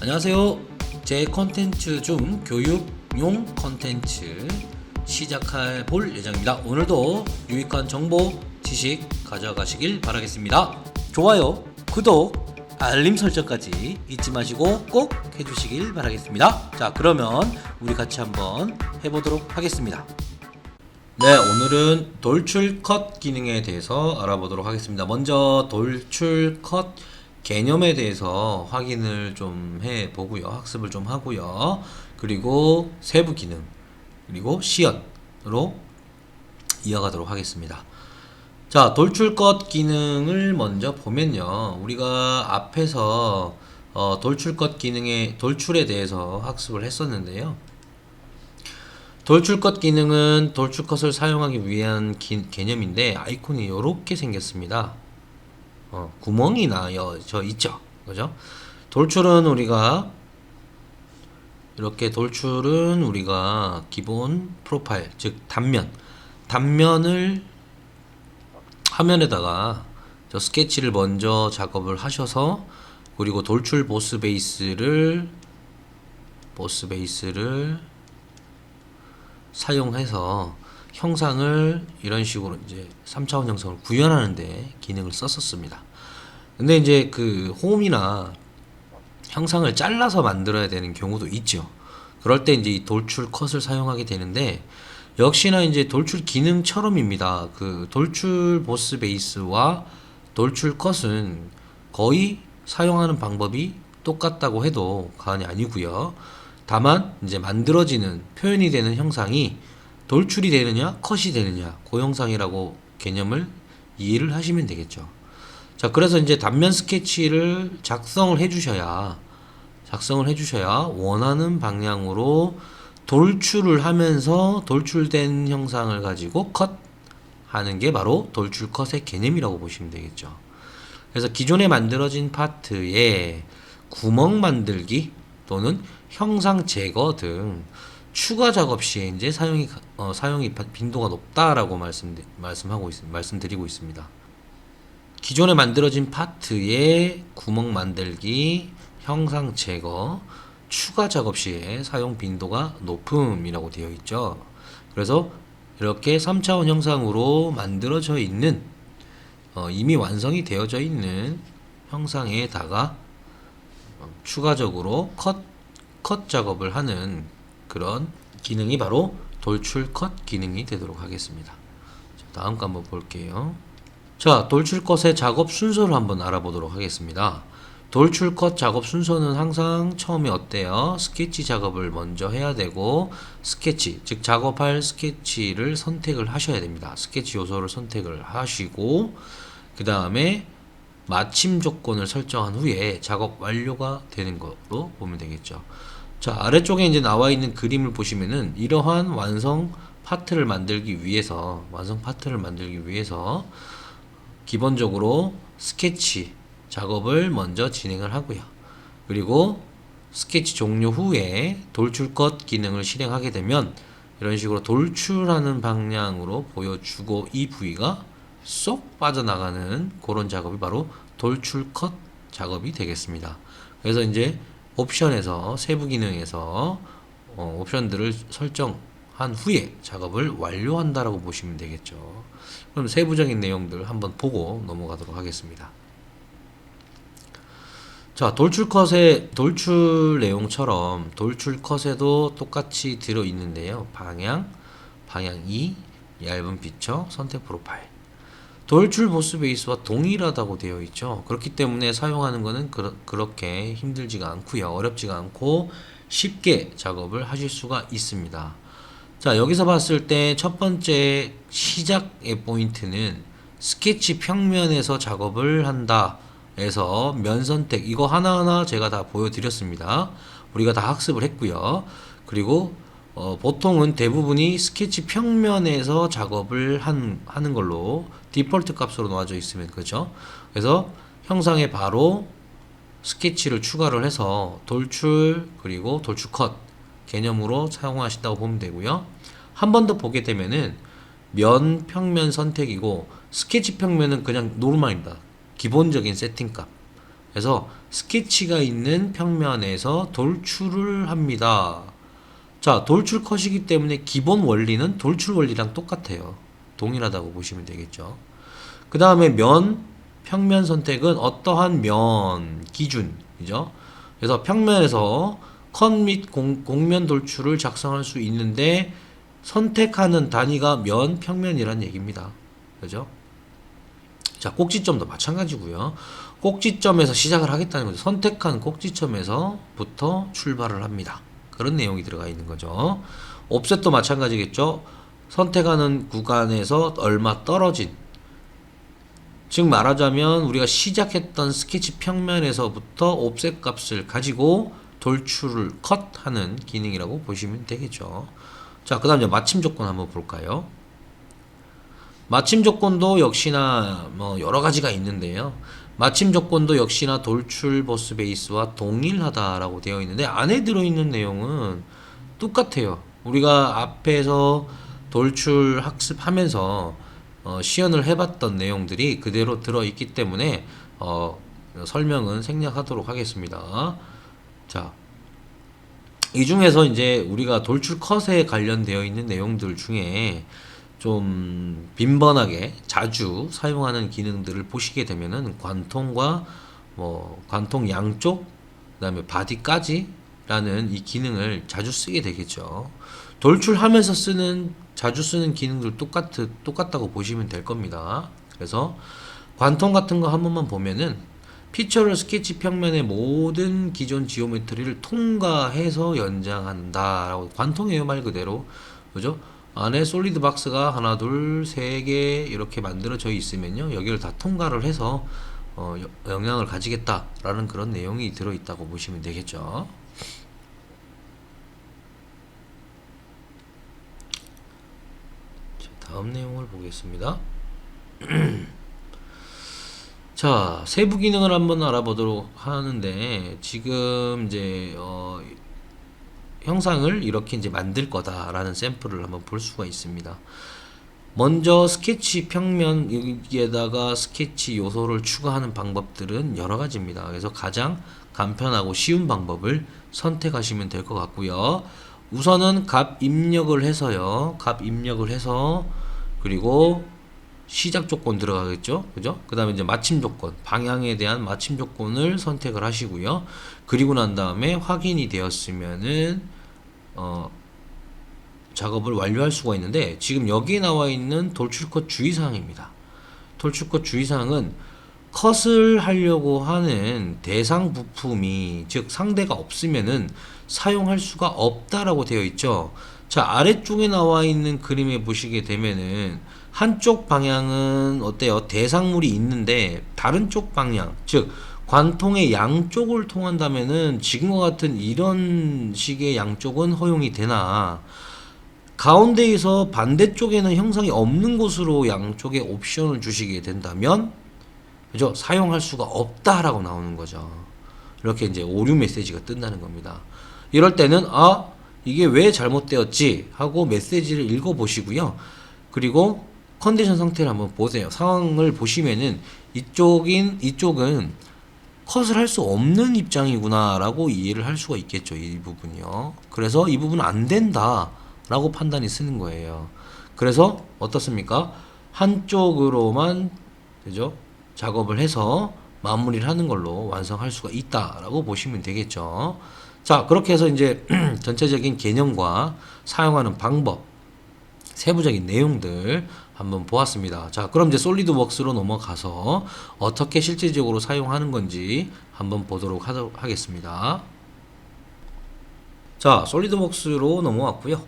안녕하세요. 제 컨텐츠 중 교육용 컨텐츠 시작해 볼 예정입니다. 오늘도 유익한 정보, 지식 가져가시길 바라겠습니다. 좋아요, 구독, 알림 설정까지 잊지 마시고 꼭 해주시길 바라겠습니다. 자, 그러면 우리 같이 한번 해보도록 하겠습니다. 네, 오늘은 돌출 컷 기능에 대해서 알아보도록 하겠습니다. 먼저 돌출 컷 개념에 대해서 확인을 좀 해보고요. 학습을 좀 하고요. 그리고 세부 기능, 그리고 시연으로 이어가도록 하겠습니다. 자, 돌출 컷 기능을 먼저 보면요. 우리가 앞에서 돌출 컷 기능의 돌출에 대해서 학습을 했었는데요. 돌출 컷 기능은 돌출 컷을 사용하기 위한 개념인데 아이콘이 이렇게 생겼습니다. 구멍이 나여 있죠. 그죠? 돌출은 우리가 기본 프로파일, 즉 단면을 화면에다가 저 스케치를 먼저 작업을 하셔서, 그리고 돌출 보스 베이스를 사용해서 형상을 이런 식으로 이제 3차원 형상을 구현하는데 기능을 썼었습니다. 근데 이제 그 홈이나 형상을 잘라서 만들어야 되는 경우도 있죠. 그럴 때 이제 이 돌출 컷을 사용하게 되는데, 역시나 이제 돌출 기능처럼입니다. 그 돌출 보스 베이스와 돌출 컷은 거의 사용하는 방법이 똑같다고 해도 과언이 아니고요. 다만 이제 만들어지는 표현이 되는 형상이 돌출이 되느냐 컷이 되느냐, 그 형상이라고 개념을 이해를 하시면 되겠죠. 자, 그래서 이제 단면 스케치를 작성을 해주셔야 원하는 방향으로 돌출을 하면서 돌출된 형상을 가지고 컷하는 게 바로 돌출 컷의 개념이라고 보시면 되겠죠. 그래서 기존에 만들어진 파트에 구멍 만들기 또는 형상 제거 등 추가 작업 시에 이제 사용이 빈도가 높다라고 말씀드리고 있습니다. 기존에 만들어진 파트에 구멍 만들기, 형상 제거, 추가 작업 시에 사용 빈도가 높음이라고 되어 있죠. 그래서 이렇게 3차원 형상으로 만들어져 있는 이미 완성이 되어져 있는 형상에다가 추가적으로 컷 작업을 하는 그런 기능이 바로 돌출 컷 기능이 되도록 하겠습니다. 자, 다음 거 한번 볼게요. 자, 돌출 컷의 작업 순서를 한번 알아보도록 하겠습니다. 돌출 컷 작업 순서는 항상 처음에 어때요? 스케치 작업을 먼저 해야 되고, 즉 작업할 스케치를 선택을 하셔야 됩니다. 스케치 요소를 선택을 하시고, 그 다음에 마침 조건을 설정한 후에 작업 완료가 되는 것으로 보면 되겠죠. 자, 아래쪽에 이제 나와 있는 그림을 보시면은 이러한 완성 파트를 만들기 위해서 기본적으로 스케치 작업을 먼저 진행을 하고요. 그리고 스케치 종료 후에 돌출 컷 기능을 실행하게 되면 이런 식으로 돌출하는 방향으로 보여주고, 이 부위가 쏙 빠져나가는 그런 작업이 바로 돌출 컷 작업이 되겠습니다. 그래서 이제 옵션에서, 세부 기능에서 옵션들을 설정한 후에 작업을 완료한다라고 보시면 되겠죠. 그럼 세부적인 내용들 한번 보고 넘어가도록 하겠습니다. 자, 돌출 내용처럼 돌출 컷에도 똑같이 들어있는데요. 방향 2, 얇은 피처, 선택 프로파일. 돌출 보스 베이스와 동일하다고 되어 있죠. 그렇기 때문에 사용하는 것은 그렇게 힘들지가 않고요. 어렵지가 않고 쉽게 작업을 하실 수가 있습니다. 자, 여기서 봤을 때 첫 번째 시작의 포인트는 스케치 평면에서 작업을 한다 에서 면 선택, 이거 하나하나 제가 다 보여드렸습니다. 우리가 다 학습을 했고요. 그리고 보통은 대부분이 스케치 평면에서 작업을 하는 걸로 디폴트 값으로 놓아져 있으면, 그죠? 그래서 형상에 바로 스케치를 추가를 해서 돌출 그리고 돌출 컷 개념으로 사용하신다고 보면 되고요. 한 번 더 보게 되면은 면 평면 선택이고, 스케치 평면은 그냥 노멀입니다. 기본적인 세팅값. 해서 스케치가 있는 평면에서 돌출을 합니다. 자, 돌출 컷이기 때문에 기본 원리는 돌출 원리랑 똑같아요. 동일하다고 보시면 되겠죠. 그 다음에 평면 선택은 어떠한 면 기준이죠. 그래서 평면에서 컷 및 공면 돌출을 작성할 수 있는데 선택하는 단위가 평면이란 얘기입니다. 그죠? 자, 꼭지점도 마찬가지고요. 꼭지점에서 시작을 하겠다는 거죠. 선택한 꼭지점에서부터 출발을 합니다. 그런 내용이 들어가 있는 거죠. 옵셋도 마찬가지겠죠. 선택하는 구간에서 얼마 떨어진, 즉 말하자면 우리가 시작했던 스케치 평면에서부터 옵셋 값을 가지고 돌출을 컷하는 기능이라고 보시면 되겠죠. 자, 그 다음 이제 마침 조건 한번 볼까요? 마침 조건도 역시나 여러 가지가 있는데요. 마침 조건도 역시나 돌출 보스 베이스와 동일하다라고 되어 있는데 안에 들어있는 내용은 똑같아요. 우리가 앞에서 돌출 학습하면서 시연을 해봤던 내용들이 그대로 들어있기 때문에 설명은 생략하도록 하겠습니다. 자, 이 중에서 이제 우리가 돌출 컷에 관련되어 있는 내용들 중에 좀 빈번하게 자주 사용하는 기능들을 보시게 되면은 관통과 관통 양쪽, 그다음에 바디까지 라는 이 기능을 자주 쓰게 되겠죠. 돌출하면서 자주 쓰는 기능들 똑같다고 보시면 될 겁니다. 그래서 관통 같은 거 한 번만 보면은 피처를 스케치 평면의 모든 기존 지오메트리를 통과해서 연장한다라고 관통이에요, 말 그대로. 그죠? 안에 솔리드 박스가 하나, 둘, 세 개 이렇게 만들어져 있으면요, 여기를 다 통과를 해서 영향을 가지겠다라는 그런 내용이 들어있다고 보시면 되겠죠. 자, 다음 내용을 보겠습니다. 자, 세부 기능을 한번 알아보도록 하는데 지금 이제 형상을 이렇게 이제 만들 거다라는 샘플을 한번 볼 수가 있습니다. 먼저 스케치 평면 여기에다가 스케치 요소를 추가하는 방법들은 여러 가지입니다. 그래서 가장 간편하고 쉬운 방법을 선택하시면 될 것 같고요. 우선은 값 입력을 해서요. 값 입력을 해서 그리고 시작 조건 들어가겠죠. 그죠? 그 다음에 이제 마침 조건, 방향에 대한 마침 조건을 선택을 하시고요. 그리고 난 다음에 확인이 되었으면은 작업을 완료할 수가 있는데 지금 여기에 나와 있는 돌출컷 주의사항입니다. 돌출컷 주의사항은 컷을 하려고 하는 대상 부품이 즉 상대가 없으면은 사용할 수가 없다라고 되어 있죠. 자, 아래쪽에 나와 있는 그림에 보시게 되면은 한쪽 방향은 어때요? 대상물이 있는데 다른 쪽 방향, 즉 관통의 양쪽을 통한다면은 지금과 같은 이런 식의 양쪽은 허용이 되나, 가운데에서 반대쪽에는 형상이 없는 곳으로 양쪽에 옵션을 주시게 된다면 그죠? 사용할 수가 없다라고 나오는 거죠. 이렇게 이제 오류 메시지가 뜬다는 겁니다. 이럴 때는 이게 왜 잘못되었지 하고 메시지를 읽어 보시고요. 그리고 컨디션 상태를 한번 보세요. 상황을 보시면은 이쪽은 컷을 할 수 없는 입장이구나 라고 이해를 할 수가 있겠죠. 이 부분이요. 그래서 이 부분은 안 된다 라고 판단이 쓰는 거예요. 그래서 어떻습니까? 한쪽으로만 그죠? 작업을 해서 마무리를 하는 걸로 완성할 수가 있다라고 보시면 되겠죠. 자, 그렇게 해서 이제 전체적인 개념과 사용하는 방법, 세부적인 내용들 한번 보았습니다. 자, 그럼 이제 솔리드웍스로 넘어가서 어떻게 실질적으로 사용하는 건지 한번 보도록 하겠습니다. 자, 솔리드웍스로 넘어왔고요.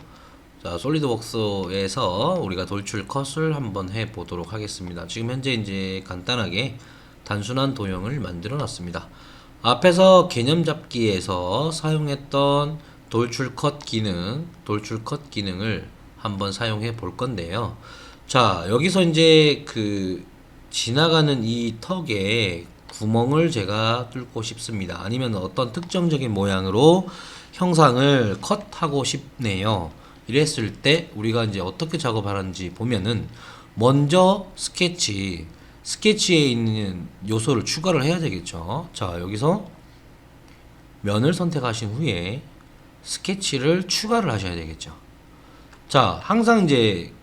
자, 솔리드웍스에서 우리가 돌출 컷을 한번 해 보도록 하겠습니다. 지금 현재 이제 간단하게 단순한 도형을 만들어 놨습니다. 앞에서 개념 잡기에서 사용했던 돌출 컷 기능을 한번 사용해 볼 건데요. 자, 여기서 이제 지나가는 이 턱에 구멍을 제가 뚫고 싶습니다. 아니면 어떤 특정적인 모양으로 형상을 컷하고 싶네요. 이랬을 때 우리가 이제 어떻게 작업하는지 보면은 먼저 스케치 스케치에 있는 요소를 추가를 해야 되겠죠. 자, 여기서 면을 선택하신 후에 스케치를 추가를 하셔야 되겠죠. 자, 항상 이제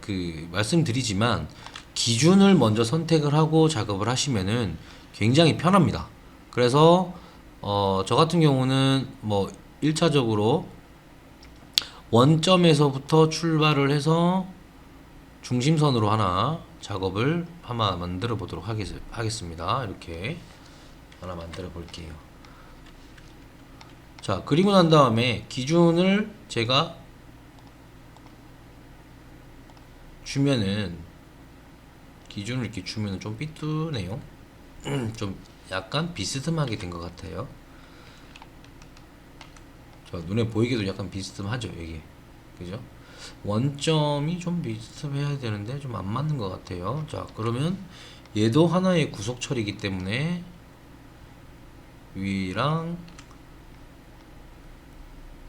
말씀드리지만 기준을 먼저 선택을 하고 작업을 하시면은 굉장히 편합니다. 그래서 저 같은 경우는 뭐 1차적으로 원점에서부터 출발을 해서 중심선으로 하나 작업을 하나 만들어 보도록 하겠습니다. 이렇게 하나 만들어 볼게요. 자, 그리고 난 다음에 기준을 제가 주면은 기준을 이렇게 주면은 좀 삐뚤네요. 좀 약간 비스듬하게 된 것 같아요. 자, 눈에 보이기도 약간 비스듬하죠, 이게. 그죠? 원점이 좀 비스듬해야 되는데 좀 안 맞는 것 같아요. 자, 그러면 얘도 하나의 구속철이기 때문에 위랑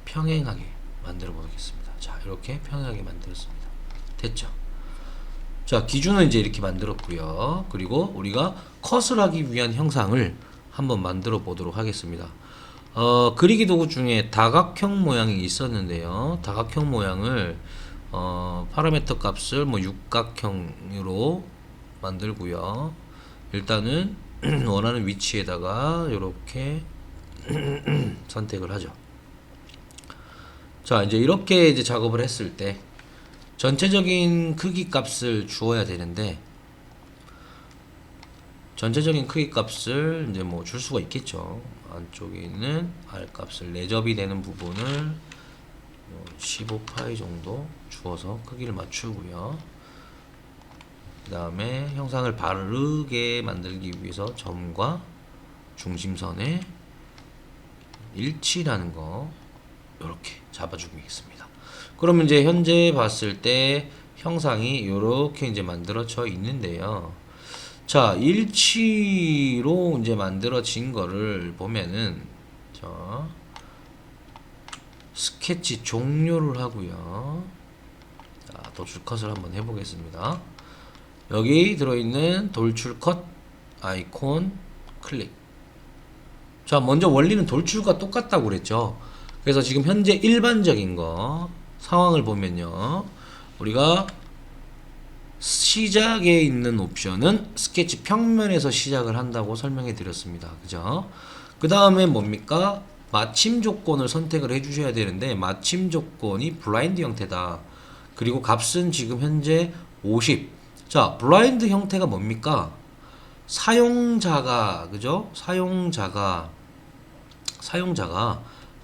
평행하게 만들어 보겠습니다. 자, 이렇게 평행하게 만들었습니다. 됐죠? 자, 기준은 이제 이렇게 만들었고요. 그리고 우리가 컷을 하기 위한 형상을 한번 만들어 보도록 하겠습니다. 그리기 도구 중에 다각형 모양이 있었는데요. 다각형 모양을 파라미터 값을 뭐 육각형으로 만들고요. 일단은 원하는 위치에다가 이렇게 선택을 하죠. 자, 이제 이렇게 이제 작업을 했을 때 전체적인 크기 값을 주어야 되는데 전체적인 크기 값을 이제 뭐 줄 수가 있겠죠. 안쪽에 있는 R 값을 내접이 되는 부분을 15파이 정도 주어서 크기를 맞추고요. 그 다음에 형상을 바르게 만들기 위해서 점과 중심선의 일치라는 거 이렇게 잡아주겠습니다. 그러면 이제 현재 봤을 때 형상이 이렇게 이제 만들어져 있는데요. 자, 일치로 이제 만들어진 거를 보면은 자, 스케치 종료를 하고요. 자, 돌출 컷을 한번 해보겠습니다. 여기 들어있는 돌출 컷 아이콘 클릭. 자, 먼저 원리는 돌출과 똑같다고 그랬죠. 그래서 지금 현재 일반적인 거 상황을 보면요, 우리가 시작에 있는 옵션은 스케치 평면에서 시작을 한다고 설명해 드렸습니다. 그죠? 그 다음에 뭡니까? 마침 조건을 선택을 해 주셔야 되는데 마침 조건이 블라인드 형태다. 그리고 값은 지금 현재 50. 자, 블라인드 형태가 뭡니까? 사용자가, 그죠? 사용자가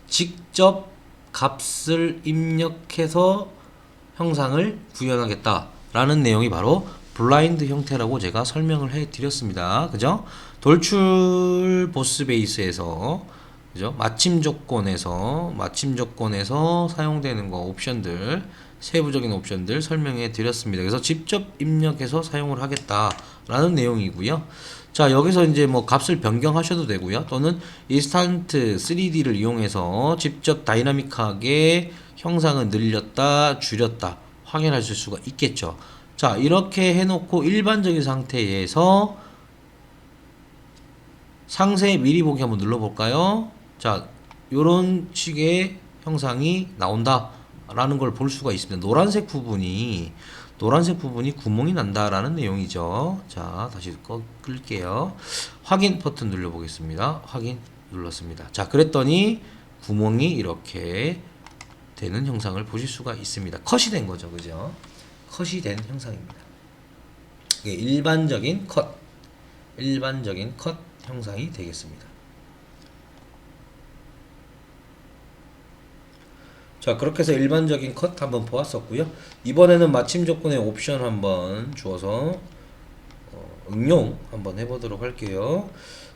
직접 값을 입력해서 형상을 구현하겠다 라는 내용이 바로 블라인드 형태라고 제가 설명을 해 드렸습니다. 그죠? 돌출 보스 베이스에서, 그죠? 마침 조건에서 사용되는 거 옵션들, 세부적인 옵션들 설명해 드렸습니다. 그래서 직접 입력해서 사용을 하겠다라는 내용이고요. 자, 여기서 이제 뭐 값을 변경하셔도 되고요. 또는 인스턴트 3D를 이용해서 직접 다이나믹하게 형상을 늘렸다, 줄였다 확인하실 수가 있겠죠. 자, 이렇게 해놓고 일반적인 상태에서 상세 미리 보기 한번 눌러볼까요? 자, 요런 식의 형상이 나온다 라는 걸 볼 수가 있습니다. 노란색 부분이 구멍이 난다라는 내용이죠. 자, 다시 끌게요. 확인 버튼 눌러보겠습니다. 확인 눌렀습니다. 자, 그랬더니 구멍이 이렇게 되는 형상을 보실 수가 있습니다. 컷이 된 거죠. 그죠? 컷이 된 형상입니다. 이게 일반적인 컷 형상이 되겠습니다. 자, 그렇게 해서 일반적인 컷 한번 보았었고요. 이번에는 마침 조건의 옵션 한번 주어서 응용 한번 해보도록 할게요.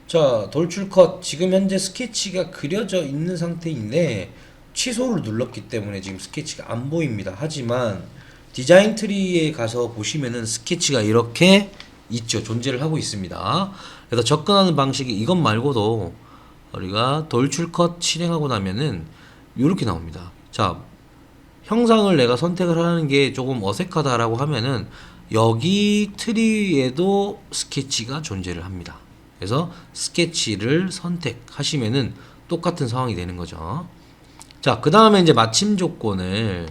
자, 돌출 컷. 지금 현재 스케치가 그려져 있는 상태인데 취소를 눌렀기 때문에 지금 스케치가 안 보입니다. 하지만 디자인 트리에 가서 보시면은 스케치가 이렇게 있죠. 존재를 하고 있습니다. 그래서 접근하는 방식이 이것 말고도 우리가 돌출 컷 실행하고 나면은 이렇게 나옵니다. 자, 형상을 내가 선택을 하는 게 조금 어색하다라고 하면은 여기 트리에도 스케치가 존재를 합니다. 그래서 스케치를 선택하시면은 똑같은 상황이 되는 거죠. 자, 그 다음에 이제 마침 조건을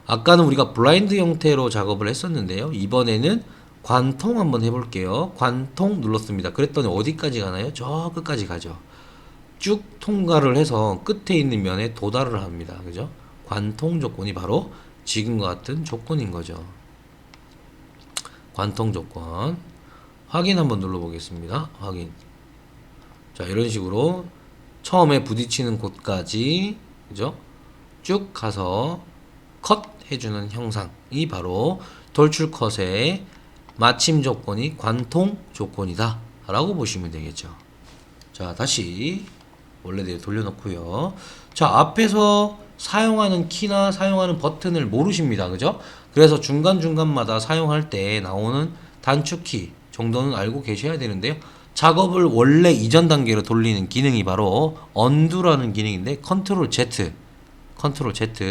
아까는 우리가 블라인드 형태로 작업을 했었는데요. 이번에는 관통 한번 해볼게요. 관통 눌렀습니다. 그랬더니 어디까지 가나요? 저 끝까지 가죠. 쭉 통과를 해서 끝에 있는 면에 도달을 합니다. 그죠? 관통 조건이 바로 지금과 같은 조건인 거죠. 관통 조건. 확인 한번 눌러보겠습니다. 확인. 자, 이런 식으로 처음에 부딪히는 곳까지, 그죠? 쭉 가서 컷 해주는 형상이 바로 돌출 컷의 마침 조건이 관통 조건이다 라고 보시면 되겠죠. 자, 다시 원래대로 돌려놓고요. 자, 앞에서 사용하는 키나 사용하는 버튼을 모르십니다. 그죠? 그래서 중간중간마다 사용할 때 나오는 단축키 정도는 알고 계셔야 되는데요. 작업을 원래 이전 단계로 돌리는 기능이 바로 언두라는 기능인데 컨트롤 Z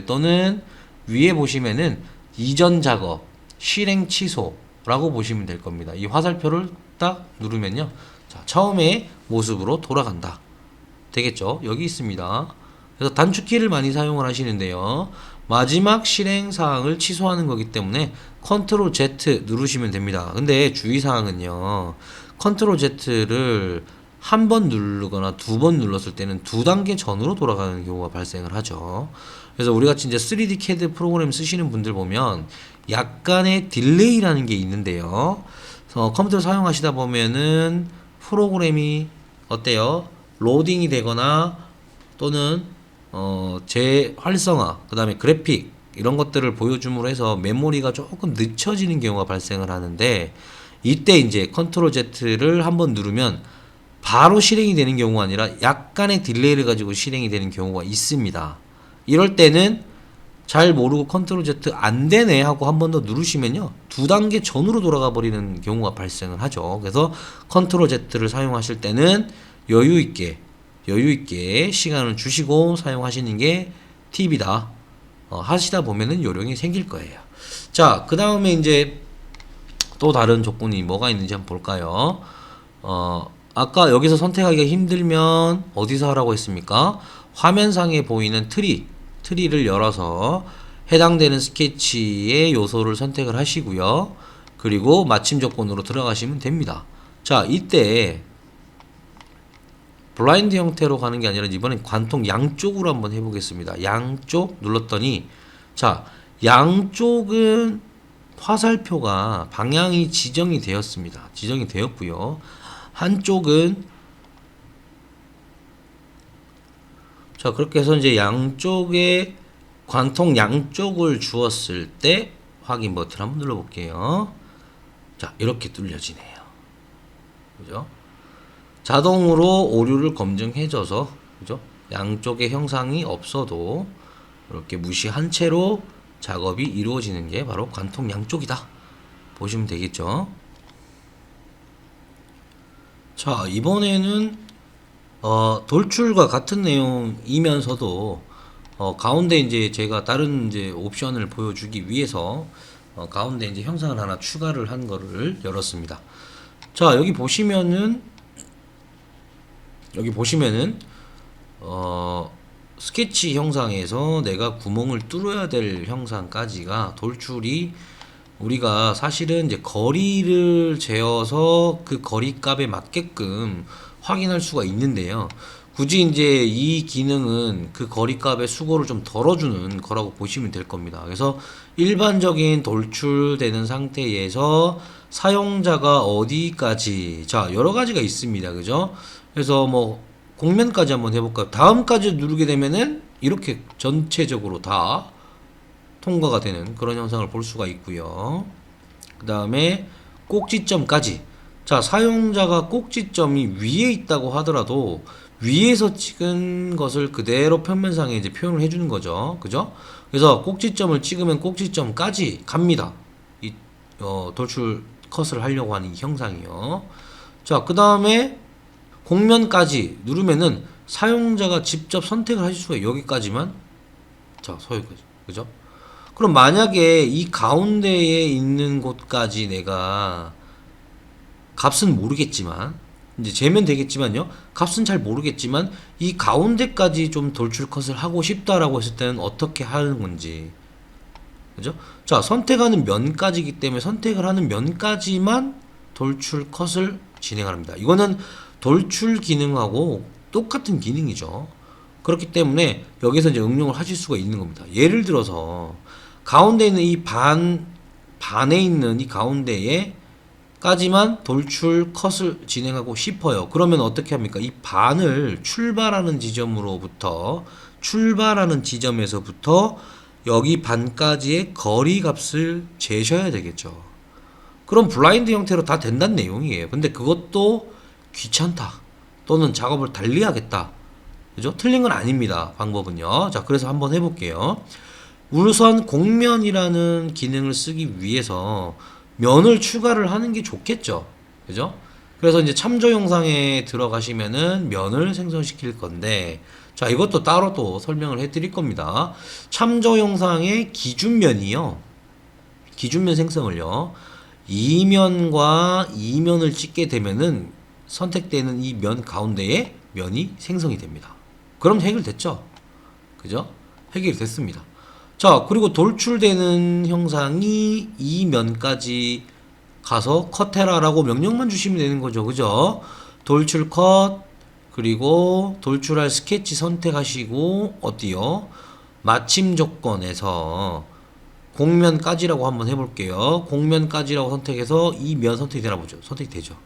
또는 위에 보시면은 이전 작업 실행 취소라고 보시면 될 겁니다. 이 화살표를 딱 누르면요. 자, 처음에 모습으로 돌아간다. 되겠죠? 여기 있습니다. 그래서 단축키를 많이 사용을 하시는데요. 마지막 실행 사항을 취소하는 거기 때문에 컨트롤 Z 누르시면 됩니다. 근데 주의사항은요. 컨트롤 Z를 한 번 누르거나 두 번 눌렀을 때는 두 단계 전으로 돌아가는 경우가 발생을 하죠. 그래서 우리 같이 이제 3D CAD 프로그램 쓰시는 분들 보면 약간의 딜레이라는 게 있는데요. 컴퓨터 사용하시다 보면은 프로그램이 어때요? 로딩이 되거나 또는 재활성화, 그 다음에 그래픽 이런 것들을 보여줌으로 해서 메모리가 조금 늦춰지는 경우가 발생을 하는데 이때 이제 컨트롤 Z를 한번 누르면 바로 실행이 되는 경우가 아니라 약간의 딜레이를 가지고 실행이 되는 경우가 있습니다. 이럴 때는 잘 모르고 컨트롤 Z 안 되네 하고 한 번 더 누르시면요. 두 단계 전으로 돌아가 버리는 경우가 발생을 하죠. 그래서 컨트롤 Z를 사용하실 때는 여유 있게 시간을 주시고 사용하시는 게 팁이다. 하시다 보면은 요령이 생길 거예요. 자, 그 다음에 이제 또 다른 조건이 뭐가 있는지 한번 볼까요? 아까 여기서 선택하기가 힘들면 어디서 하라고 했습니까? 화면상에 보이는 트리를 열어서 해당되는 스케치의 요소를 선택을 하시고요. 그리고 마침 조건으로 들어가시면 됩니다. 자, 이때 블라인드 형태로 가는 게 아니라 이번엔 관통 양쪽으로 한번 해보겠습니다. 양쪽 눌렀더니 자, 양쪽은 화살표가 방향이 지정이 되었습니다. 지정이 되었고요. 한쪽은 자, 그렇게 해서 이제 양쪽에 관통 양쪽을 주었을 때 확인 버튼 한번 눌러볼게요. 자, 이렇게 뚫려지네요. 그죠? 자동으로 오류를 검증해줘서, 그죠? 양쪽의 형상이 없어도 이렇게 무시한 채로 작업이 이루어지는 게 바로 관통 양쪽이다. 보시면 되겠죠? 자, 이번에는 돌출과 같은 내용이면서도 가운데 이제 제가 다른 이제 옵션을 보여주기 위해서 가운데 이제 형상을 하나 추가를 한 거를 열었습니다. 자, 여기 보시면은 스케치 형상에서 내가 구멍을 뚫어야 될 형상까지가 돌출이 우리가 사실은 이제 거리를 재어서 그 거리 값에 맞게끔 확인할 수가 있는데요. 굳이 이제 이 기능은 그 거리 값의 수고를 좀 덜어주는 거라고 보시면 될 겁니다. 그래서 일반적인 돌출되는 상태에서 사용자가 어디까지, 자, 여러 가지가 있습니다. 그죠? 그래서 뭐 공면까지 한번 해볼까요? 다음까지 누르게 되면은 이렇게 전체적으로 다 통과가 되는 그런 현상을 볼 수가 있고요. 그 다음에 꼭지점까지. 자, 사용자가 꼭지점이 위에 있다고 하더라도 위에서 찍은 것을 그대로 평면상에 이제 표현을 해주는 거죠. 그죠? 그래서 꼭지점을 찍으면 꼭지점까지 갑니다. 이 돌출 컷을 하려고 하는 이 형상이요. 자, 그 다음에 공면까지 누르면은 사용자가 직접 선택을 하실 수가 있어요. 여기까지만. 자, 여기까지. 그죠? 그럼 만약에 이 가운데에 있는 곳까지 내가 값은 모르겠지만 이제 재면 되겠지만요. 값은 잘 모르겠지만 이 가운데까지 좀 돌출 컷을 하고 싶다라고 했을 때는 어떻게 하는 건지. 그죠? 자, 선택하는 면까지이기 때문에 선택을 하는 면까지만 돌출 컷을 진행합니다. 이거는 돌출 기능하고 똑같은 기능이죠. 그렇기 때문에 여기서 이제 응용을 하실 수가 있는 겁니다. 예를 들어서 가운데 있는 이 반에 있는 이 가운데에 까지만 돌출 컷을 진행하고 싶어요. 그러면 어떻게 합니까? 이 반을 출발하는 지점에서부터 여기 반까지의 거리 값을 재셔야 되겠죠. 그럼 블라인드 형태로 다 된다는 내용이에요. 근데 그것도 귀찮다. 또는 작업을 달리 하겠다. 그죠? 틀린 건 아닙니다. 방법은요. 자, 그래서 한번 해볼게요. 우선 공면이라는 기능을 쓰기 위해서 면을 추가를 하는 게 좋겠죠. 그죠? 그래서 이제 참조 영상에 들어가시면은 면을 생성시킬 건데, 자, 이것도 따로 또 설명을 해 드릴 겁니다. 참조 영상의 기준면이요. 기준면 생성을요. 이면과 이면을 찍게 되면은 선택되는 이 면 가운데에 면이 생성이 됩니다. 그럼 해결됐죠? 그죠? 해결이 됐습니다. 자, 그리고 돌출되는 형상이 이 면까지 가서 컷해라라고 명령만 주시면 되는 거죠. 그죠? 돌출 컷, 그리고 돌출할 스케치 선택하시고, 어디요? 마침 조건에서 공면까지라고 한번 해볼게요. 공면까지라고 선택해서 이 면 선택이 되나 보죠. 선택이 되죠.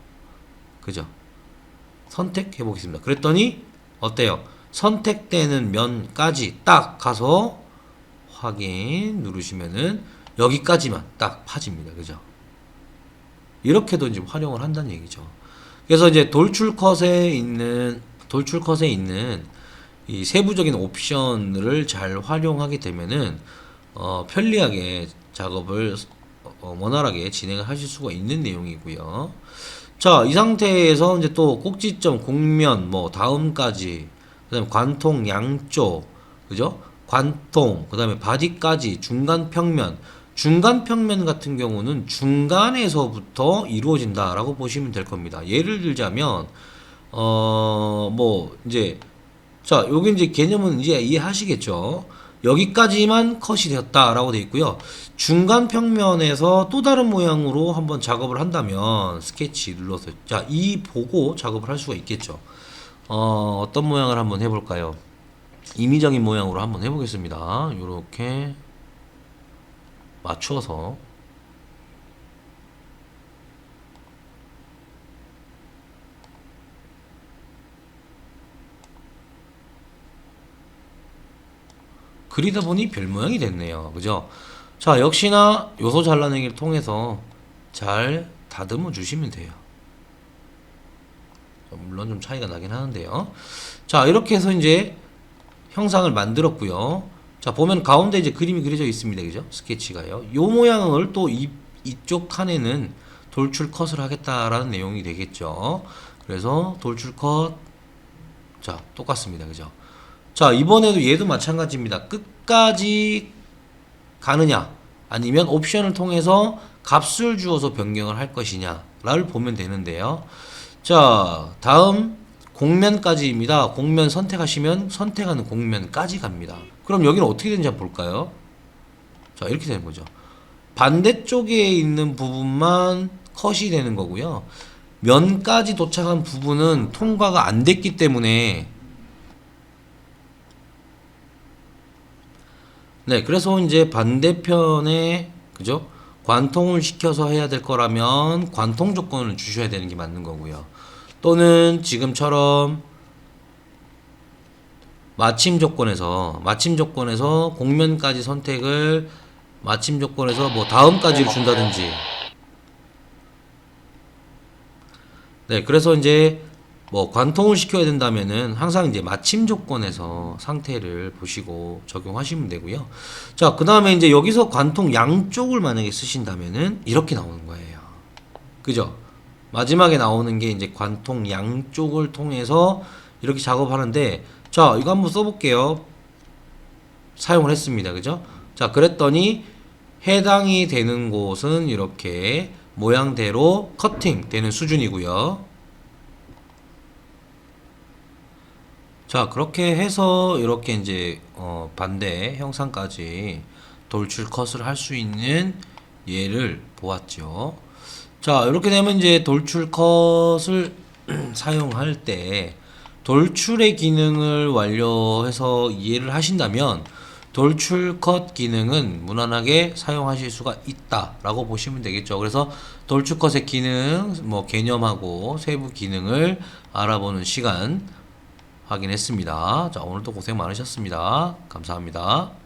그죠? 선택해 보겠습니다. 그랬더니, 어때요? 선택되는 면까지 딱 가서 확인 누르시면은 여기까지만 딱 파집니다. 그죠? 이렇게도 이제 활용을 한다는 얘기죠. 그래서 이제 돌출 컷에 있는 이 세부적인 옵션을 잘 활용하게 되면은 편리하게 작업을 원활하게 진행을 하실 수가 있는 내용이고요. 자, 이 상태에서 이제 또 꼭지점, 곡면, 뭐 다음까지, 그다음에 관통 양쪽, 그죠? 관통, 그 다음에 바디까지, 중간 평면. 중간 평면 같은 경우는 중간에서부터 이루어진다라고 보시면 될 겁니다. 예를 들자면, 뭐, 이제, 자, 여기 이제 개념은 이제 이해하시겠죠? 여기까지만 컷이 되었다라고 되어 있고요. 중간 평면에서 또 다른 모양으로 한번 작업을 한다면, 스케치 눌러서, 자, 이 보고 작업을 할 수가 있겠죠. 어떤 모양을 한번 해볼까요? 임의적인 모양으로 한번 해보겠습니다. 요렇게 맞추어서 그리다 보니 별 모양이 됐네요. 그죠? 자, 역시나 요소 잘라내기를 통해서 잘 다듬어 주시면 돼요. 물론 좀 차이가 나긴 하는데요. 자, 이렇게 해서 이제 형상을 만들었고요. 자, 보면 가운데 이제 그림이 그려져 있습니다. 그죠? 스케치가요. 요 모양을 또 이쪽 칸에는 돌출 컷을 하겠다라는 내용이 되겠죠. 그래서 돌출 컷. 자, 똑같습니다. 그죠? 자, 이번에도 얘도 마찬가지입니다. 끝까지 가느냐, 아니면 옵션을 통해서 값을 주어서 변경을 할 것이냐를 보면 되는데요. 자, 다음 공면까지입니다. 공면 선택하시면 선택하는 공면까지 갑니다. 그럼 여기는 어떻게 되는지 한번 볼까요? 자, 이렇게 되는 거죠. 반대쪽에 있는 부분만 컷이 되는 거고요. 면까지 도착한 부분은 통과가 안 됐기 때문에, 네, 그래서 이제 반대편에, 그죠? 관통을 시켜서 해야 될 거라면 관통 조건을 주셔야 되는 게 맞는 거고요. 또는 지금처럼 마침 조건에서 공면까지 선택을 마침 조건에서 뭐 다음까지를 준다든지. 네, 그래서 이제 뭐 관통을 시켜야 된다면은 항상 이제 마침 조건에서 상태를 보시고 적용하시면 되고요. 자, 그 다음에 이제 여기서 관통 양쪽을 만약에 쓰신다면은 이렇게 나오는 거예요. 그죠? 마지막에 나오는 게 이제 관통 양쪽을 통해서 이렇게 작업하는데, 자, 이거 한번 써볼게요. 사용을 했습니다. 그죠? 자, 그랬더니 해당이 되는 곳은 이렇게 모양대로 커팅 되는 수준이고요. 자, 그렇게 해서 이렇게 이제 반대 형상까지 돌출 컷을 할 수 있는 예를 보았죠. 자, 이렇게 되면 이제 돌출 컷을 사용할 때 돌출의 기능을 완료해서 이해를 하신다면 돌출 컷 기능은 무난하게 사용하실 수가 있다라고 보시면 되겠죠. 그래서 돌출 컷의 기능, 뭐 개념하고 세부 기능을 알아보는 시간 확인했습니다. 자, 오늘도 고생 많으셨습니다. 감사합니다.